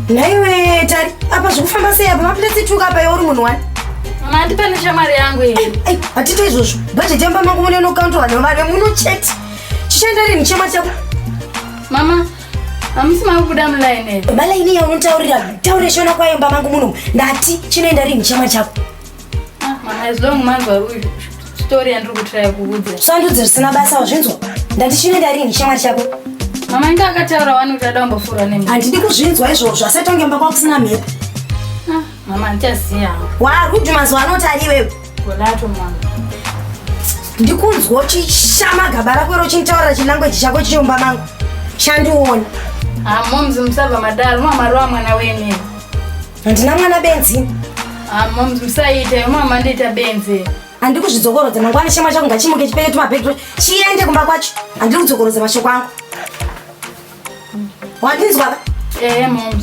Naiwe tari apa zvekufamba sei apa mapilesi tuka apa uri munhu wani? Mama andipanisha mari yangu iyi. Hatito izvozvo. Budget yamba mangu mune no account vanhu mari muno chat. Chichenda rini chema chako? Mama, amisi makubuda mulaini. Malaini ya unotaurira. Taure shona kwa imba mangu muno. Ndati chinoenda rini chema chako? Mama, as long manzwa story andiri kutry kuudza. Sandudzi zvisina basa wazvinzwa. Ndati chinoenda rini chema chako? Mama anga akataura wani kuti adamba fura nemi. Handidi kuzvinzwa izvozvo asati wangemba kwakusina mhepo. Mama ndichaziya. Warudi mazuva anoti iwewe. Golato mama. Ndikunzwa uchishama gaba rako iro uchintaurira chilanguage chako chichomba mangu. Shandiona. Momzi musabva madaro mamaruwa mwana wenyu. Handina mwana benzi. Momzi musaita mama ndiita benzi. Handiri kuzvidzokorodza mangwana chema chako ngachimuke chipeke tumabhegi chiende kumba kwacho. Handiri kudzokorodza mashoko angu. Wandinzwa? Momzi.